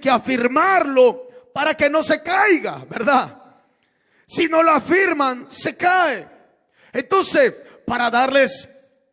que afirmarlo para que no se caiga, ¿verdad? Si no lo afirman, se cae. Entonces, para darles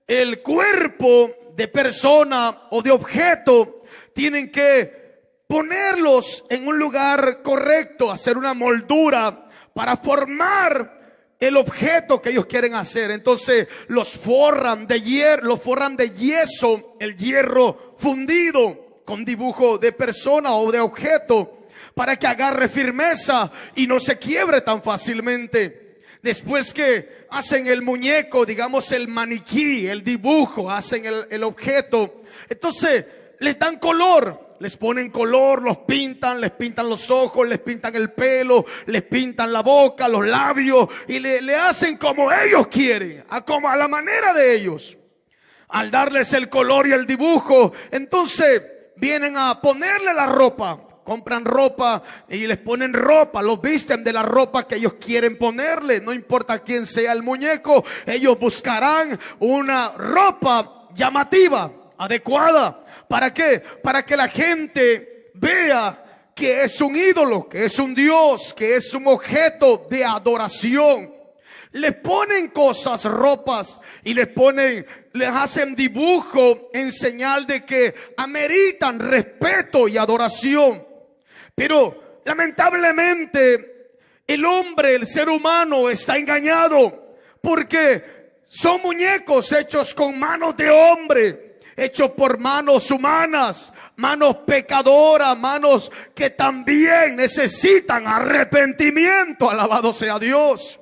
el cuerpo de persona o de objeto, tienen que ponerlos en un lugar correcto, hacer una moldura para formar el objeto que ellos quieren hacer. Entonces los forran de yeso, el hierro fundido con dibujo de persona o de objeto, para que agarre firmeza y no se quiebre tan fácilmente. Después que hacen el muñeco, digamos el maniquí, el dibujo, hacen el objeto, entonces les dan color. Les ponen color, les pintan los ojos, les pintan el pelo, les pintan la boca, los labios, y le hacen como ellos quieren, a la manera de ellos. Al darles el color y el dibujo, entonces vienen a ponerle la ropa. Compran ropa y les ponen ropa, los visten de la ropa que ellos quieren ponerle. No importa quién sea el muñeco, ellos buscarán una ropa llamativa, adecuada. ¿Para qué? Para que la gente vea que es un ídolo, que es un dios, que es un objeto de adoración. Les ponen cosas, ropas, y les hacen dibujo en señal de que ameritan respeto y adoración. Pero lamentablemente el hombre, el ser humano, está engañado, porque son muñecos hechos con manos de hombre, hechos por manos humanas, manos pecadoras, manos que también necesitan arrepentimiento. Alabado sea Dios.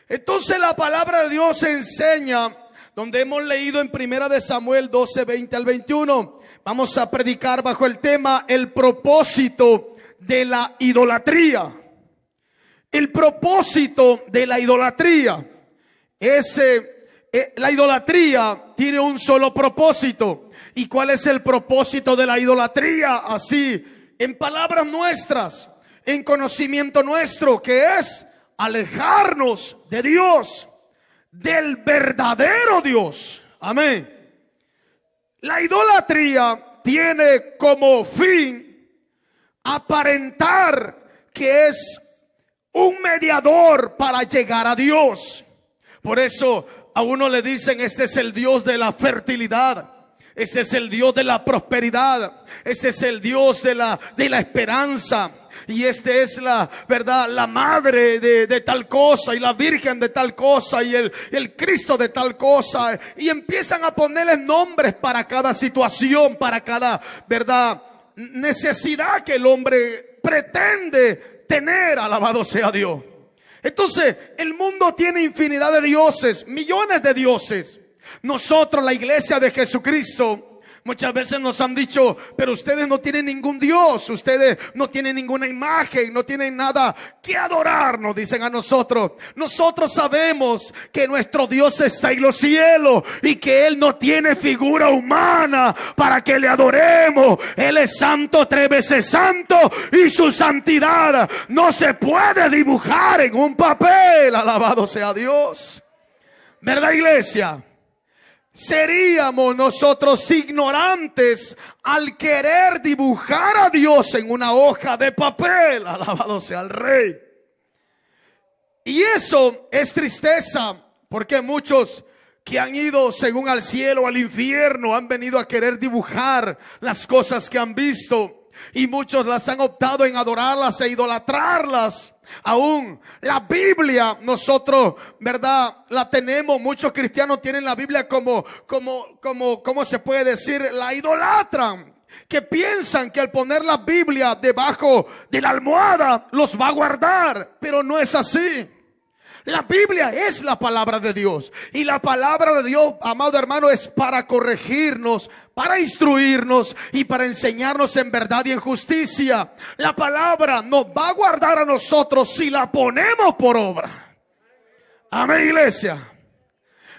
Entonces la palabra de Dios enseña, donde hemos leído en 1 Samuel 12, 20 al 21. Vamos a predicar bajo el tema el propósito de la idolatría. El propósito de la idolatría es la idolatría tiene un solo propósito. ¿Y cuál es el propósito de la idolatría? Así, en palabras nuestras, en conocimiento nuestro, que es alejarnos de Dios, del verdadero Dios. Amén. La idolatría tiene como fin aparentar que es un mediador para llegar a Dios. Por eso a uno le dicen: este es el Dios de la fertilidad, este es el Dios de la prosperidad, este es el Dios de la esperanza, y este es la verdad, la madre de tal cosa, y la virgen de tal cosa, y el Cristo de tal cosa. Y empiezan a ponerles nombres para cada situación, para cada verdad, necesidad que el hombre pretende tener. Alabado sea Dios. Entonces el mundo tiene infinidad de dioses, millones de dioses. Nosotros, la iglesia de Jesucristo, muchas veces nos han dicho: pero ustedes no tienen ningún Dios, ustedes no tienen ninguna imagen, no tienen nada que adorar, nos dicen a nosotros. Nosotros sabemos que nuestro Dios está en los cielos y que Él no tiene figura humana para que le adoremos. Él es santo, 3 veces santo, y su santidad no se puede dibujar en un papel. Alabado sea Dios. ¿Verdad, iglesia? Seríamos nosotros ignorantes al querer dibujar a Dios en una hoja de papel. Alabado sea el Rey. Y eso es tristeza, porque muchos que han ido según al cielo o al infierno han venido a querer dibujar las cosas que han visto, y muchos las han optado en adorarlas e idolatrarlas. Aún la Biblia, nosotros, ¿verdad?, la tenemos. Muchos cristianos tienen la Biblia ¿cómo se puede decir? La idolatran, que piensan que al poner la Biblia debajo de la almohada los va a guardar, pero no es así. La Biblia es la palabra de Dios, y la palabra de Dios, amado hermano, es para corregirnos, para instruirnos y para enseñarnos en verdad y en justicia. La palabra nos va a guardar a nosotros si la ponemos por obra. Amén, iglesia.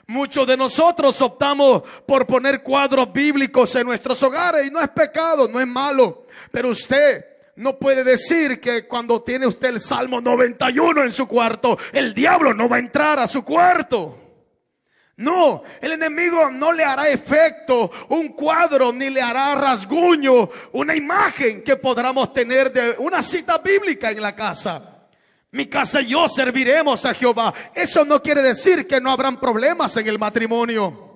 Muchos de nosotros optamos por poner cuadros bíblicos en nuestros hogares, y no es pecado, no es malo, pero usted no puede decir que cuando tiene usted el Salmo 91 en su cuarto, el diablo no va a entrar a su cuarto. No, el enemigo no le hará efecto un cuadro, ni le hará rasguño una imagen que podamos tener de una cita bíblica en la casa. Mi casa y yo serviremos a Jehová. Eso no quiere decir que no habrán problemas en el matrimonio.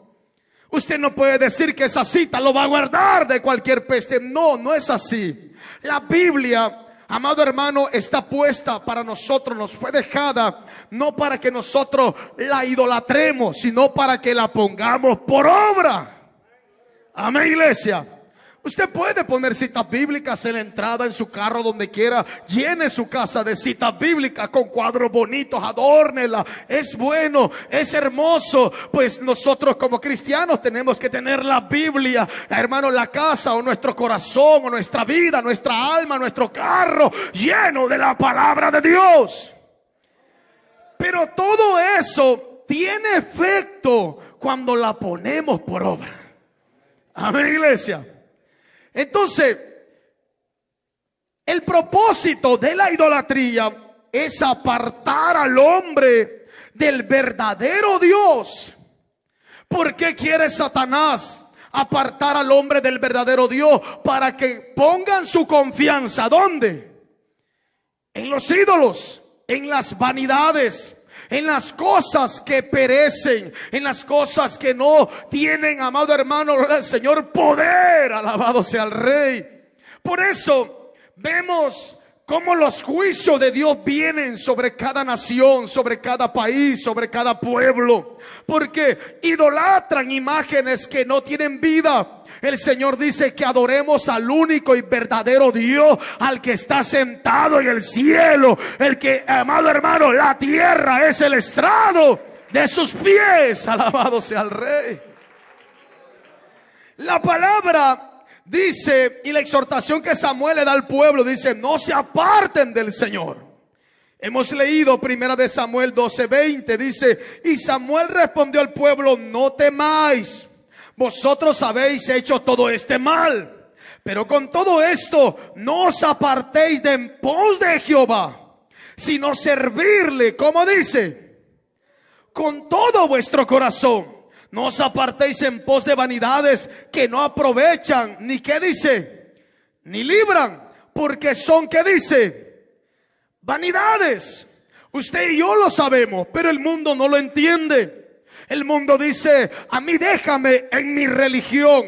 Usted no puede decir que esa cita lo va a guardar de cualquier peste. No, no es así. La Biblia, amado hermano, está puesta para nosotros, nos fue dejada no para que nosotros la idolatremos, sino para que la pongamos por obra. Amén, iglesia. Usted puede poner citas bíblicas en la entrada, en su carro, donde quiera. Llene su casa de citas bíblicas con cuadros bonitos, adórnela. Es bueno, es hermoso. Pues nosotros como cristianos tenemos que tener la Biblia, hermano, la casa o nuestro corazón o nuestra vida, nuestra alma, nuestro carro lleno de la palabra de Dios. Pero todo eso tiene efecto cuando la ponemos por obra. Amén, iglesia. Entonces, el propósito de la idolatría es apartar al hombre del verdadero Dios. ¿Por qué quiere Satanás apartar al hombre del verdadero Dios? Para que pongan su confianza, ¿dónde? En los ídolos, en las vanidades, en las cosas que perecen, en las cosas que no tienen, amado hermano, el Señor, poder. Alabado sea el Rey. Por eso vemos cómo los juicios de Dios vienen sobre cada nación, sobre cada país, sobre cada pueblo, porque idolatran imágenes que no tienen vida. El Señor dice que adoremos al único y verdadero Dios, al que está sentado en el cielo, el que, amado hermano, la tierra es el estrado de sus pies. Alabado sea el Rey. La palabra dice, y la exhortación que Samuel le da al pueblo, dice: no se aparten del Señor. Hemos leído primera de Samuel 12:20, dice: y Samuel respondió al pueblo: no temáis, vosotros habéis hecho todo este mal, pero con todo esto no os apartéis de en pos de Jehová, sino servirle, como dice, con todo vuestro corazón. No os apartéis en pos de vanidades que no aprovechan, ni, ¿qué dice? Ni libran, porque son, ¿qué dice? Vanidades. Usted y yo lo sabemos, pero el mundo no lo entiende. El mundo dice: a mí déjame en mi religión,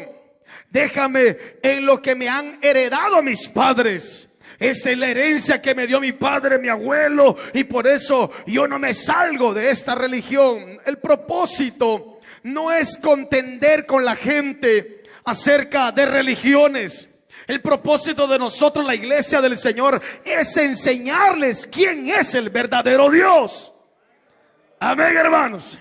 déjame en lo que me han heredado mis padres. Esta es la herencia que me dio mi padre, mi abuelo, y por eso yo no me salgo de esta religión. El propósito no es contender con la gente acerca de religiones. El propósito de nosotros, la iglesia del Señor, es enseñarles quién es el verdadero Dios. Amén, hermanos.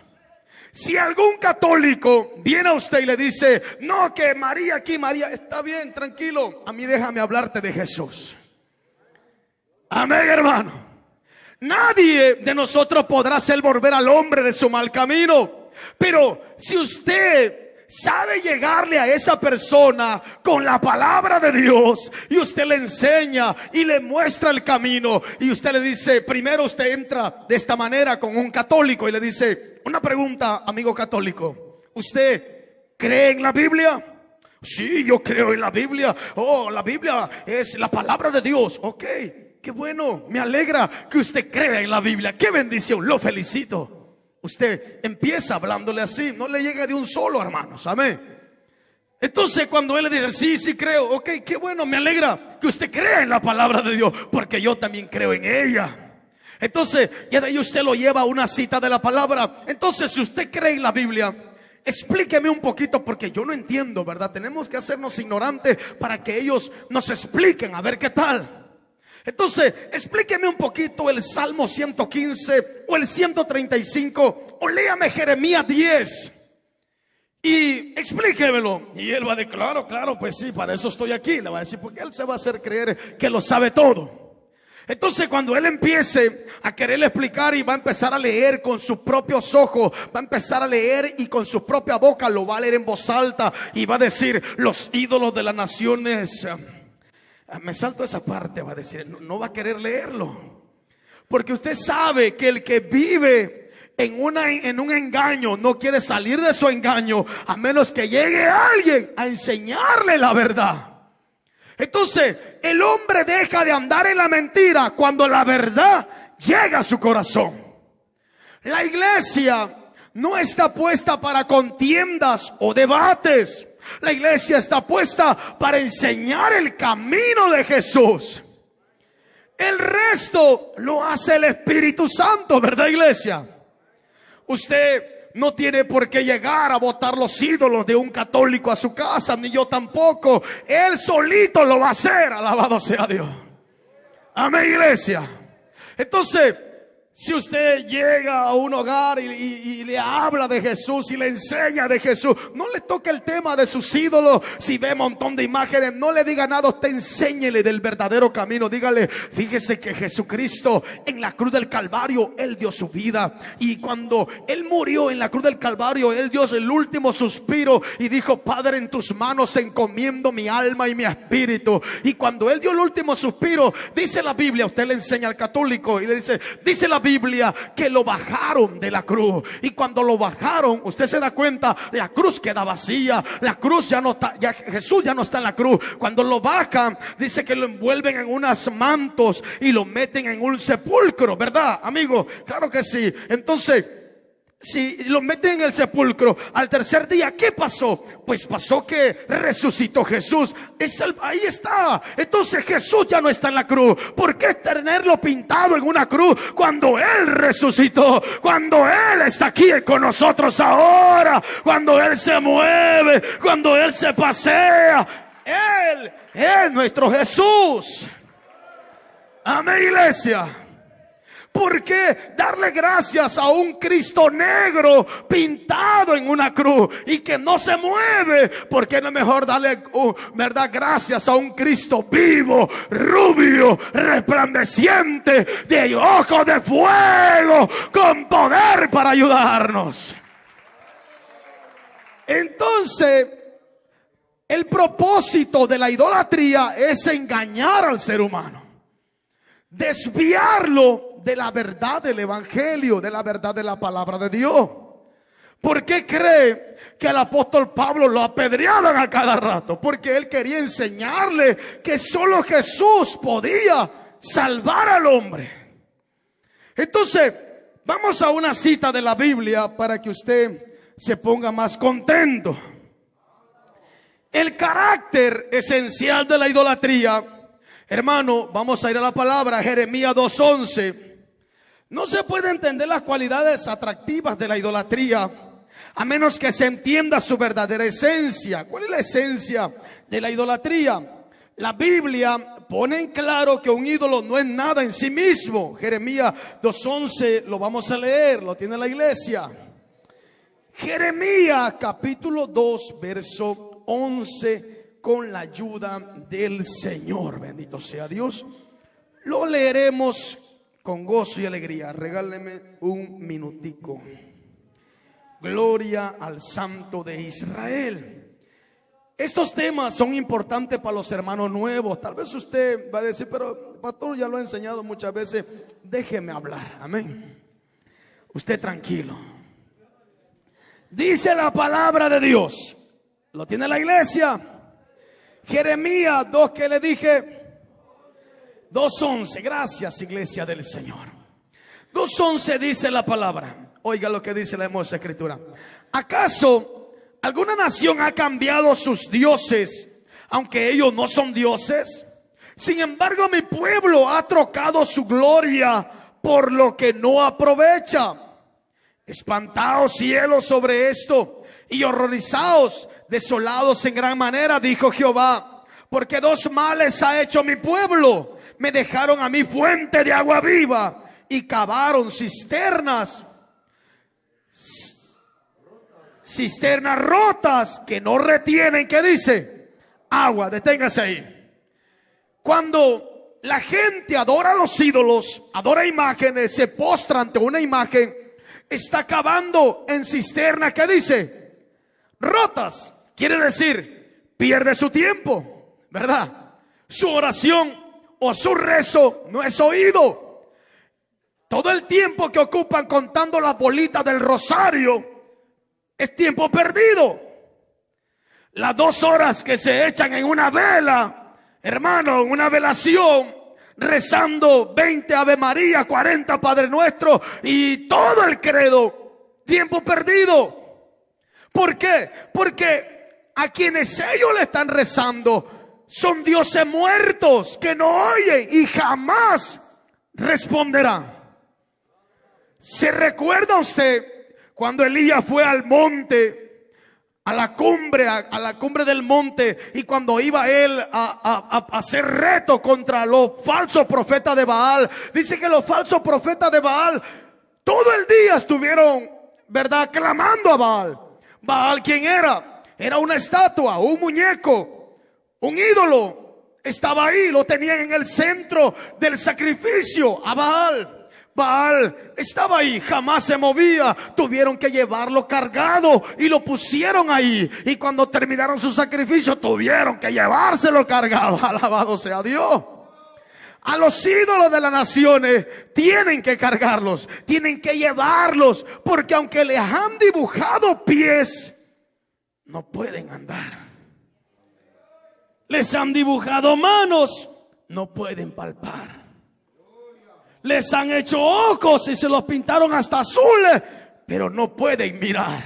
Si algún católico viene a usted y le dice: no, que María aquí, María, está bien, tranquilo, a mí déjame hablarte de Jesús. Amén, hermano. Nadie de nosotros podrá hacer volver al hombre de su mal camino. Pero si usted sabe llegarle a esa persona con la palabra de Dios, y usted le enseña y le muestra el camino, y usted le dice, primero usted entra de esta manera con un católico y le dice: una pregunta, amigo católico, ¿usted cree en la Biblia? Sí, yo creo en la Biblia. Oh, la Biblia es la palabra de Dios. Ok, qué bueno, me alegra que usted crea en la Biblia. Qué bendición, lo felicito. Usted empieza hablándole así, no le llega de un solo, hermanos, amén. Entonces cuando él le dice: sí creo, ok, qué bueno, me alegra que usted crea en la palabra de Dios, porque yo también creo en ella. Entonces ya de ahí usted lo lleva a una cita de la palabra. Entonces, si usted cree en la Biblia, explíqueme un poquito, porque yo no entiendo, ¿verdad? Tenemos que hacernos ignorantes para que ellos nos expliquen, a ver qué tal. Entonces, explíqueme un poquito el Salmo 115 o el 135, o léame Jeremías 10 y explíquemelo. Y él va a decir: claro, pues sí, para eso estoy aquí. Le va a decir, porque él se va a hacer creer que lo sabe todo. Entonces, cuando él empiece a quererle explicar y va a empezar a leer con sus propios ojos, va a empezar a leer y con su propia boca lo va a leer en voz alta y va a decir: los ídolos de las naciones. Me salto esa parte, va a decir, no va a querer leerlo, porque usted sabe que el que vive en un engaño, no quiere salir de su engaño a menos que llegue alguien a enseñarle la verdad. Entonces el hombre deja de andar en la mentira cuando la verdad llega a su corazón. La iglesia no está puesta para contiendas o debates. La iglesia está puesta para enseñar el camino de Jesús. El resto lo hace el Espíritu Santo, ¿verdad, iglesia? Usted no tiene por qué llegar a botar los ídolos de un católico a su casa, ni yo tampoco. Él solito lo va a hacer, alabado sea Dios. Amén, iglesia. Entonces, si usted llega a un hogar y le habla de Jesús y le enseña de Jesús, no le toque el tema de sus ídolos. Si ve un montón de imágenes, no le diga nada. Usted enséñele del verdadero camino. Dígale, fíjese que Jesucristo en la cruz del Calvario, Él dio su vida. Y cuando Él murió en la cruz del Calvario, Él dio el último suspiro y dijo, Padre, en tus manos encomiendo mi alma y mi espíritu. Y cuando Él dio el último suspiro, dice la Biblia, usted le enseña al católico y le dice la Biblia que lo bajaron de la cruz. Y cuando lo bajaron, usted se da cuenta, la cruz queda vacía. La cruz ya no está, ya Jesús ya no está en la cruz. Cuando lo bajan, dice que lo envuelven en unos mantos y lo meten en un sepulcro, ¿verdad, amigo? Claro que sí. Entonces, si lo meten en el sepulcro, al tercer día, ¿qué pasó? Pues pasó que resucitó Jesús. Ahí está. Entonces Jesús ya no está en la cruz. ¿Por qué tenerlo pintado en una cruz cuando Él resucitó? Cuando Él está aquí con nosotros ahora. Cuando Él se mueve. Cuando Él se pasea. Él es nuestro Jesús. Amén, iglesia. ¿Por qué darle gracias a un Cristo negro pintado en una cruz y que no se mueve? ¿Por qué no es mejor darle, verdad, gracias a un Cristo vivo, rubio, resplandeciente, de ojos de fuego, con poder para ayudarnos? Entonces, el propósito de la idolatría es engañar al ser humano, desviarlo de la verdad del evangelio, de la verdad de la palabra de Dios. ¿Por qué cree que el apóstol Pablo lo apedreaban a cada rato? Porque él quería enseñarle que solo Jesús podía salvar al hombre. Entonces, vamos a una cita de la Biblia para que usted se ponga más contento. El carácter esencial de la idolatría, hermano, vamos a ir a la palabra, Jeremías 2:11. No se puede entender las cualidades atractivas de la idolatría a menos que se entienda su verdadera esencia. ¿Cuál es la esencia de la idolatría? La Biblia pone en claro que un ídolo no es nada en sí mismo. Jeremías 2:11 lo vamos a leer, lo tiene la iglesia. Jeremías capítulo 2 verso 11, con la ayuda del Señor. Bendito sea Dios. Lo leeremos con gozo y alegría. Regáleme un minutico. Gloria al Santo de Israel. Estos temas son importantes para los hermanos nuevos. Tal vez usted va a decir, pero pastor, ya lo ha enseñado muchas veces. Déjeme hablar, amén. Usted tranquilo. Dice la palabra de Dios. ¿Lo tiene la iglesia? Jeremías 2, que le dije, 2:11. Gracias, iglesia del Señor. 2:11 dice la palabra. Oiga lo que dice la hermosa escritura. ¿Acaso alguna nación ha cambiado sus dioses, aunque ellos no son dioses? Sin embargo, mi pueblo ha trocado su gloria por lo que no aprovecha. Espantaos, cielos, sobre esto, y horrorizaos, desolados en gran manera, dijo Jehová, porque dos males ha hecho mi pueblo. Me dejaron a mí fuente de agua viva y cavaron cisternas rotas que no retienen, ¿qué dice? Agua. Deténgase ahí. Cuando la gente adora a los ídolos, adora imágenes, se postra ante una imagen, está cavando en cisternas, ¿qué dice? Rotas. Quiere decir, pierde su tiempo, ¿verdad? Su oración o su rezo no es oído. todo el tiempo que ocupan contando las bolitas del rosario es tiempo perdido. Las 2 horas que se echan en una vela, hermano, en una velación, rezando 20 Ave María, 40 Padre Nuestro y todo el credo, tiempo perdido. ¿Por qué? Porque a quienes ellos le están rezando son dioses muertos que no oyen y jamás responderán. ¿Se recuerda usted cuando Elías fue al monte, a la cumbre del monte, y cuando iba él a hacer reto contra los falsos profetas de Baal? Dice que los falsos profetas de Baal todo el día estuvieron, ¿verdad?, clamando a Baal. Baal, ¿quién era? Era una estatua, un muñeco, un ídolo. Estaba ahí, lo tenían en el centro del sacrificio a Baal. Baal estaba ahí, jamás se movía. Tuvieron que llevarlo cargado y lo pusieron ahí. Y cuando terminaron su sacrificio, tuvieron que llevárselo cargado. Alabado sea Dios. A los ídolos de las naciones tienen que cargarlos, tienen que llevarlos, porque aunque les han dibujado pies, no pueden andar. Les han dibujado manos, no pueden palpar. Les han hecho ojos y se los pintaron hasta azules, pero no pueden mirar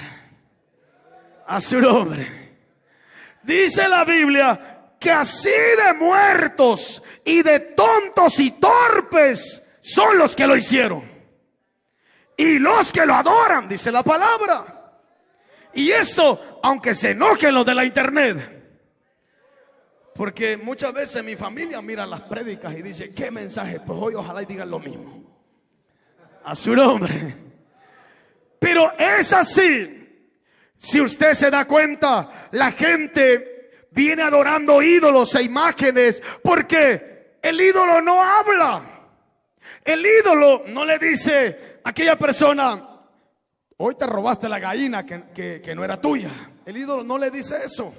a su nombre. Dice la Biblia que así de muertos y de tontos y torpes son los que lo hicieron, y los que lo adoran, dice la palabra. Y esto, aunque se enojen los de la internet, porque muchas veces mi familia mira las prédicas y dice, ¿qué mensaje? Pues hoy ojalá y digan lo mismo. A su nombre. Pero es así. Si usted se da cuenta, la gente viene adorando ídolos e imágenes porque el ídolo no habla. El ídolo no le dice a aquella persona, hoy te robaste la gallina que no era tuya. El ídolo no le dice eso.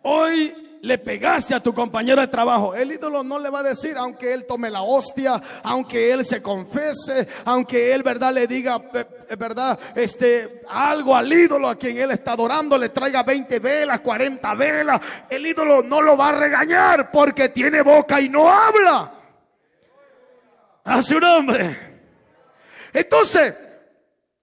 Hoy le pegaste a tu compañero de trabajo. El ídolo no le va a decir, aunque él tome la hostia, aunque él se confese, aunque él, verdad, le diga, verdad, algo al ídolo a quien él está adorando, le traiga 20 velas, 40 velas. El ídolo no lo va a regañar porque tiene boca y no habla. A su nombre. Entonces,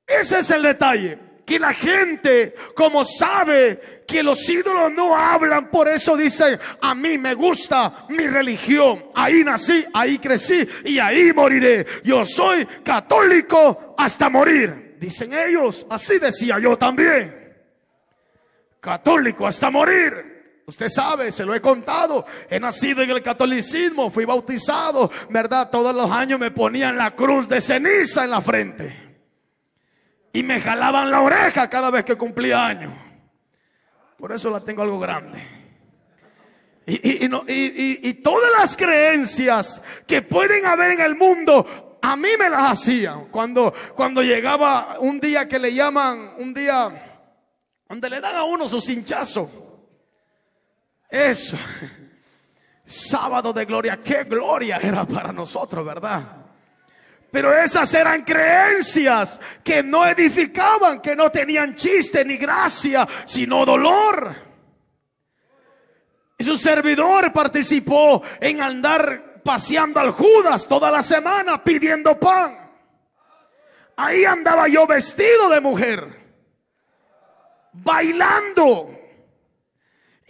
ese es el detalle. Que la gente, como sabe que los ídolos no hablan, por eso dicen, a mí me gusta mi religión, ahí nací, ahí crecí y ahí moriré. Yo soy católico hasta morir, dicen ellos. Así decía yo también, católico hasta morir. Usted sabe, se lo he contado, he nacido en el catolicismo, fui bautizado, ¿verdad? Todos los años me ponían la cruz de ceniza en la frente y me jalaban la oreja cada vez que cumplía años. Por eso la tengo algo grande. Y todas las creencias que pueden haber en el mundo, a mí me las hacían. Cuando llegaba un día que le llaman, un día donde le dan a uno su cinchazo. Eso. Sábado de gloria. Qué gloria era para nosotros, ¿verdad? Pero esas eran creencias que no edificaban, que no tenían chiste ni gracia, sino dolor. Y su servidor participó en andar paseando al Judas toda la semana pidiendo pan. Ahí andaba yo vestido de mujer, bailando.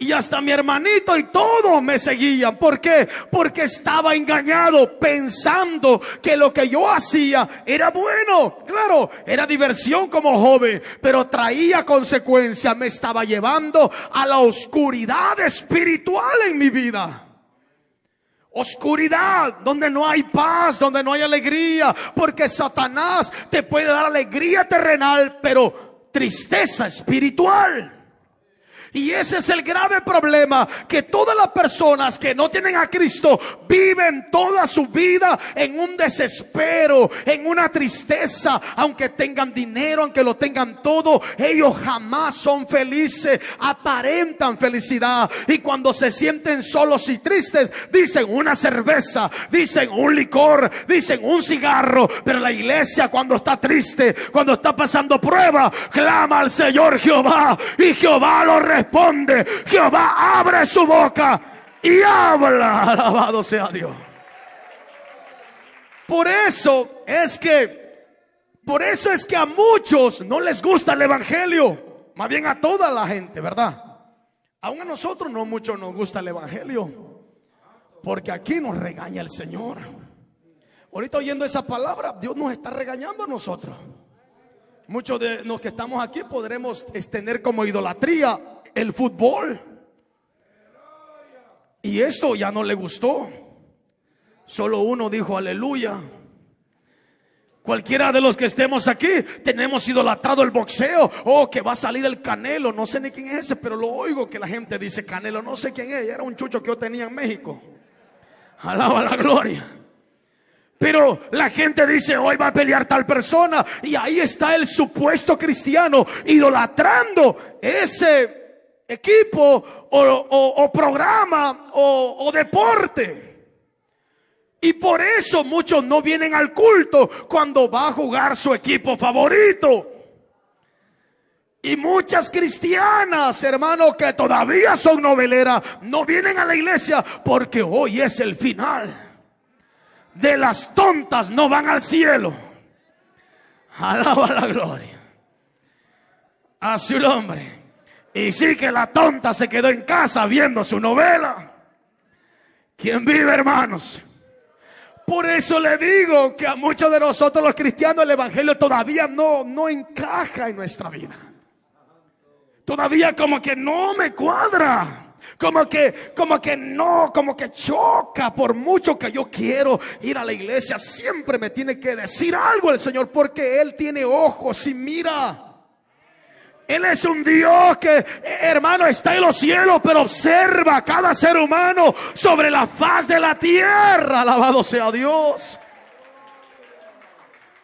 Y hasta mi hermanito y todos me seguían. ¿Por qué? Porque estaba engañado pensando que lo que yo hacía era bueno. Claro, era diversión como joven, pero traía consecuencias. Me estaba llevando a la oscuridad espiritual en mi vida. Oscuridad, donde no hay paz, donde no hay alegría. Porque Satanás te puede dar alegría terrenal, pero tristeza espiritual. Y ese es el grave problema, que todas las personas que no tienen a Cristo viven toda su vida en un desespero, en una tristeza. Aunque tengan dinero, aunque lo tengan todo, ellos jamás son felices, aparentan felicidad. Y cuando se sienten solos y tristes, dicen una cerveza, dicen un licor, dicen un cigarro. Pero la iglesia, cuando está triste, cuando está pasando prueba, clama al Señor Jehová, y Jehová lo responde. Jehová abre su boca y habla. Alabado sea Dios. Por eso es que a muchos no les gusta el evangelio. Más bien a toda la gente, ¿verdad? Aún a nosotros no mucho nos gusta el evangelio, porque aquí nos regaña el Señor. Ahorita oyendo esa palabra, Dios nos está regañando a nosotros. Muchos de los que estamos aquí podremos tener como idolatría el fútbol, y esto ya no le gustó. Solo uno dijo aleluya. Cualquiera de los que estemos aquí tenemos idolatrado el boxeo. Oh, que va a salir el Canelo. No sé ni quién es ese, pero lo oigo que la gente dice Canelo. No sé quién es. Era un chucho que yo tenía en México. Alaba la gloria. Pero la gente dice hoy va a pelear tal persona, y ahí está el supuesto cristiano idolatrando ese equipo o programa o deporte. Y por eso muchos no vienen al culto cuando va a jugar su equipo favorito. Y muchas cristianas, hermanos, que todavía son noveleras, no vienen a la iglesia porque hoy es el final. De las tontas no van al cielo. Alaba la gloria a su nombre. Y sí que la tonta se quedó en casa viendo su novela. ¿Quién vive, hermanos? Por eso le digo que a muchos de nosotros los cristianos el evangelio todavía no encaja en nuestra vida. Todavía como que no me cuadra. Como que no, como que choca. Por mucho que yo quiero ir a la iglesia, siempre me tiene que decir algo el Señor, porque Él tiene ojos y mira. Él es un Dios que, hermano, está en los cielos, pero observa a cada ser humano sobre la faz de la tierra. Alabado sea Dios.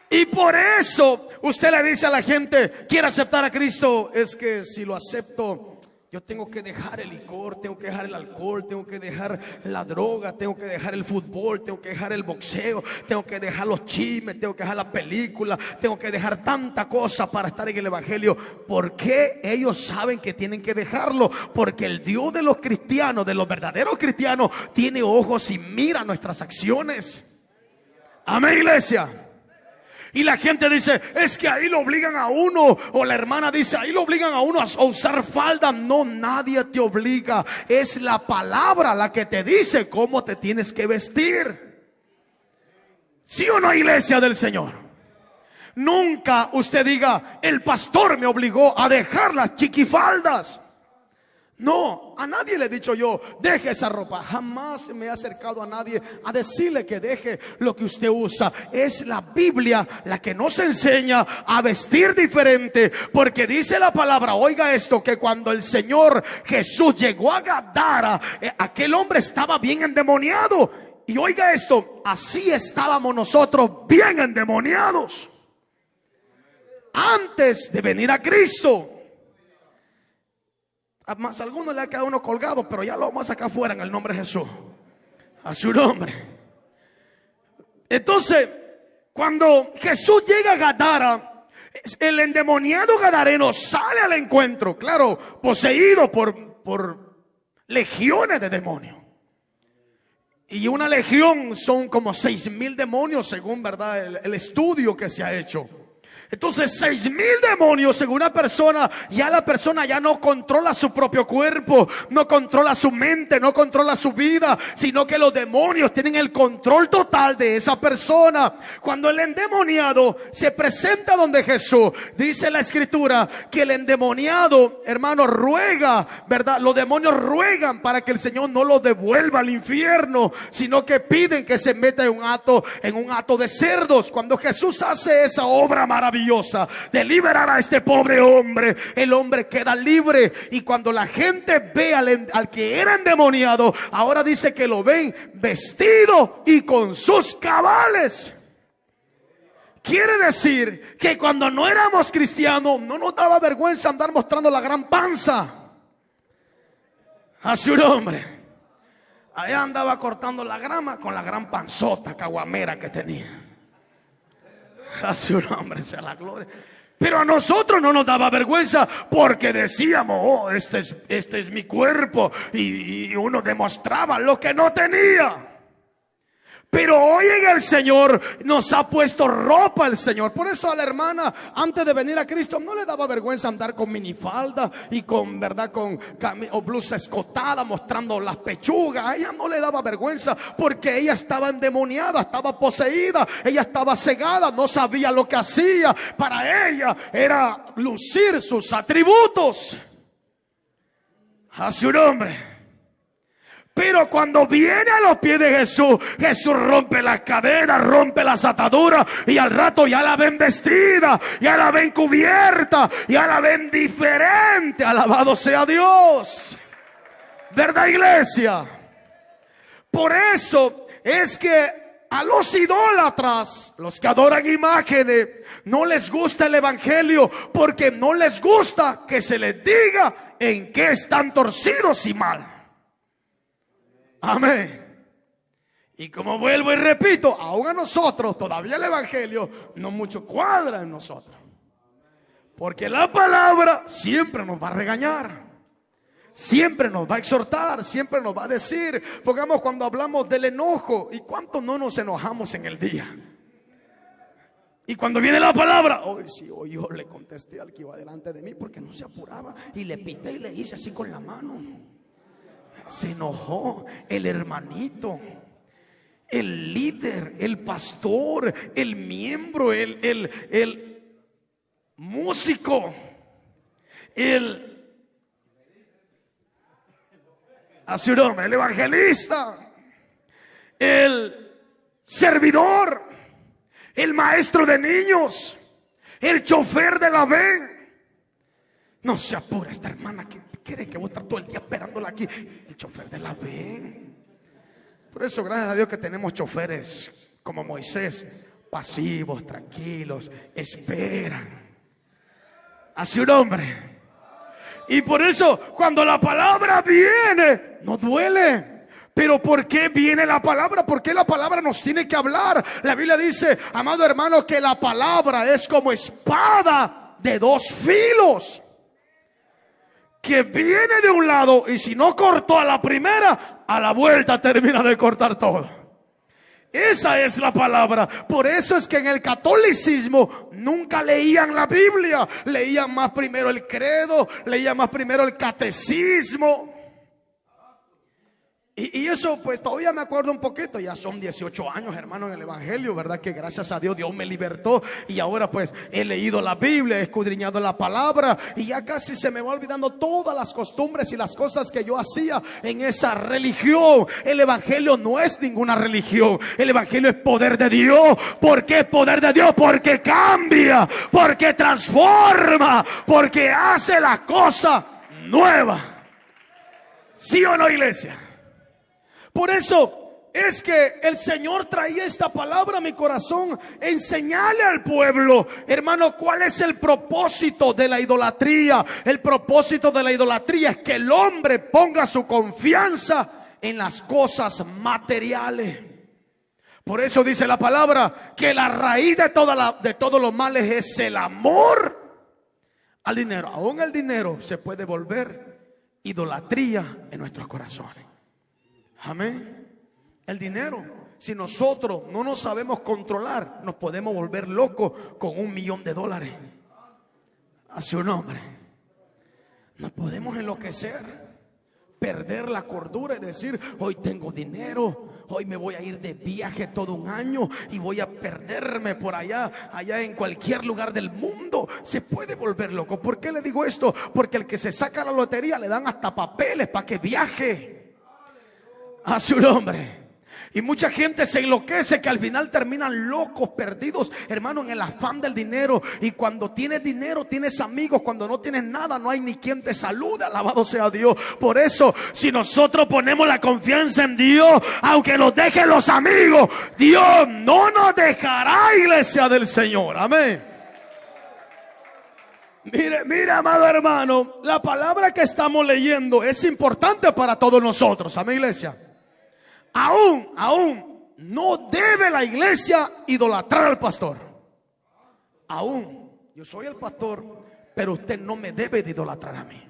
Y por eso usted le dice a la gente, quiere aceptar a Cristo, es que si lo acepto, yo tengo que dejar el licor, tengo que dejar el alcohol, tengo que dejar la droga, tengo que dejar el fútbol, tengo que dejar el boxeo, tengo que dejar los chismes, tengo que dejar la película, tengo que dejar tanta cosa para estar en el evangelio. ¿Por qué ellos saben que tienen que dejarlo? Porque el Dios de los cristianos, de los verdaderos cristianos, tiene ojos y mira nuestras acciones. Amén, iglesia. Y la gente dice, es que ahí lo obligan a uno. O la hermana dice, ahí lo obligan a uno a usar falda. No, nadie te obliga. Es la palabra la que te dice cómo te tienes que vestir. ¿Sí o no, iglesia del Señor? Nunca usted diga, el pastor me obligó a dejar las chiquifaldas. No, a nadie le he dicho yo, deje esa ropa. Jamás me he acercado a nadie a decirle que deje lo que usted usa. Es la Biblia la que nos enseña a vestir diferente. Porque dice la palabra, oiga esto, que cuando el Señor Jesús llegó a Gadara, aquel hombre estaba bien endemoniado. Y oiga esto, así estábamos nosotros bien endemoniados antes de venir a Cristo. Más a algunos le ha quedado uno colgado, pero ya lo vamos a sacar fuera en el nombre de Jesús. A su nombre. Entonces, cuando Jesús llega a Gadara, el endemoniado gadareno sale al encuentro, claro, poseído por legiones de demonios. Y una legión son como 6,000 demonios, según verdad el estudio que se ha hecho. Entonces 6,000 demonios en una persona, ya la persona ya no controla su propio cuerpo, no controla su mente, no controla su vida, sino que los demonios tienen el control total de esa persona. Cuando el endemoniado se presenta donde Jesús, dice la escritura que el endemoniado, hermano, ruega, ¿verdad? Los demonios ruegan para que el Señor no lo devuelva al infierno, sino que piden que se meta en un hato de cerdos. Cuando Jesús hace esa obra maravillosa, maravillosa de liberar a este pobre hombre. El hombre queda libre, y cuando la gente ve al que era endemoniado, ahora dice que lo ven vestido y con sus cabales. Quiere decir que cuando no éramos cristianos no nos daba vergüenza andar mostrando la gran panza. A su nombre. Allá andaba cortando la grama con la gran panzota caguamera que tenía. A su nombre sea la gloria. Pero a nosotros no nos daba vergüenza, porque decíamos: oh, este es mi cuerpo. Y uno demostraba lo que no tenía. Pero hoy en el Señor nos ha puesto ropa el Señor. Por eso a la hermana, antes de venir a Cristo, no le daba vergüenza andar con minifalda y con o blusa escotada, mostrando las pechugas. A ella no le daba vergüenza, porque ella estaba endemoniada, estaba poseída, ella estaba cegada, no sabía lo que hacía. Para ella era lucir sus atributos. A su nombre. Pero cuando viene a los pies de Jesús, Jesús rompe las cadenas, rompe las ataduras, y al rato ya la ven vestida, ya la ven cubierta, ya la ven diferente. Alabado sea Dios. ¿Verdad, iglesia? Por eso es que a los idólatras, los que adoran imágenes, no les gusta el evangelio, porque no les gusta que se les diga en qué están torcidos y mal. Amén. Y como vuelvo y repito, aún a nosotros todavía el evangelio no mucho cuadra en nosotros, porque la palabra siempre nos va a regañar, siempre nos va a exhortar, siempre nos va a decir. Pongamos cuando hablamos del enojo, ¿y cuánto no nos enojamos en el día? Y cuando viene la palabra, hoy sí, hoy yo le contesté al que iba delante de mí porque no se apuraba, y le pité y le hice así con la mano. Se enojó el hermanito, el líder, el pastor, el miembro, el músico, así un nombre, el evangelista, el servidor, el maestro de niños, el chofer de la ven. No se apura esta hermana que quiere que vos estar todo el día esperándola aquí. El chofer de la ven. Por eso, gracias a Dios que tenemos choferes como Moisés, pasivos, tranquilos, esperan. Así un hombre. Y por eso, cuando la palabra viene, no duele. Pero ¿por qué viene la palabra? ¿Por qué la palabra nos tiene que hablar? La Biblia dice, amado hermano, que la palabra es como espada de dos filos, que viene de un lado, y si no cortó a la primera, a la vuelta termina de cortar todo. Esa es la palabra. Por eso es que en el catolicismo nunca leían la Biblia. Leían más primero el credo, leían más primero el catecismo. Y eso pues todavía me acuerdo un poquito. Ya son 18 años, hermano, en el evangelio, ¿verdad? Que gracias a Dios me libertó. Y ahora pues he leído la Biblia, he escudriñado la palabra, y ya casi se me va olvidando todas las costumbres y las cosas que yo hacía en esa religión. El evangelio no es ninguna religión. El evangelio es poder de Dios. ¿Por qué es poder de Dios? Porque cambia, porque transforma, porque hace la cosa nueva. ¿Sí o no, iglesia? Por eso es que el Señor traía esta palabra a mi corazón, enseñarle al pueblo, hermano, cuál es el propósito de la idolatría. El propósito de la idolatría es que el hombre ponga su confianza en las cosas materiales. Por eso dice la palabra que la raíz de todos los males es el amor al dinero. Aún el dinero se puede volver idolatría en nuestros corazones. Amén. El dinero, si nosotros no nos sabemos controlar, nos podemos volver locos con $1.000.000. A su nombre. Nos podemos enloquecer, perder la cordura y decir: hoy tengo dinero, hoy me voy a ir de viaje todo un año y voy a perderme por allá en cualquier lugar del mundo. Se puede volver loco. ¿Por qué le digo esto? Porque el que se saca la lotería le dan hasta papeles para que viaje. A su nombre. Y mucha gente se enloquece, que al final terminan locos, perdidos, hermano, en el afán del dinero. Y cuando tienes dinero, tienes amigos. Cuando no tienes nada, no hay ni quien te salude. Alabado sea Dios. Por eso, si nosotros ponemos la confianza en Dios, aunque nos dejen los amigos, Dios no nos dejará, iglesia del Señor. Amén. Mire, amado hermano, la palabra que estamos leyendo es importante para todos nosotros. Amén, iglesia. Aún no debe la iglesia idolatrar al pastor. Aún, yo soy el pastor, pero usted no me debe de idolatrar a mí.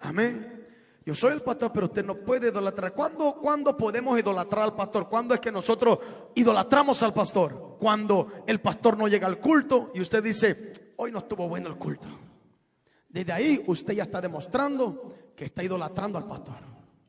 Amén. Yo soy el pastor, pero usted no puede idolatrar. ¿Cuándo podemos idolatrar al pastor? ¿Cuándo es que nosotros idolatramos al pastor? Cuando el pastor no llega al culto y usted dice: hoy no estuvo bueno el culto. Desde ahí usted ya está demostrando que está idolatrando al pastor.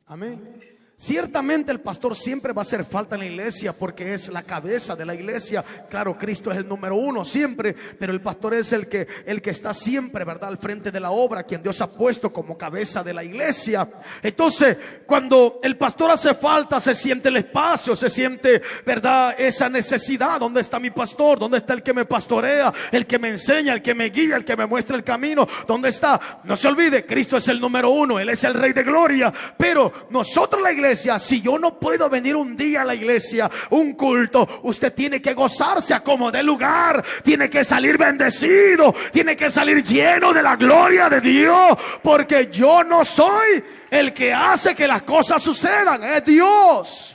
Amén. Ciertamente el pastor siempre va a hacer falta en la iglesia, porque es la cabeza de la iglesia. Claro, Cristo es el número uno siempre, pero el pastor es el que está siempre, ¿verdad?, al frente de la obra, quien Dios ha puesto como cabeza de la iglesia. Entonces, cuando el pastor hace falta, se siente el espacio, se siente, ¿verdad?, esa necesidad. ¿Dónde está mi pastor? ¿Dónde está el que me pastorea, el que me enseña, el que me guía, el que me muestra el camino? ¿Dónde está? No se olvide, Cristo es el número uno, Él es el Rey de Gloria. Pero nosotros, la iglesia, si yo no puedo venir un día a la iglesia, un culto, usted tiene que gozarse a como dé lugar, tiene que salir bendecido, tiene que salir lleno de la gloria de Dios, porque yo no soy el que hace que las cosas sucedan, es Dios.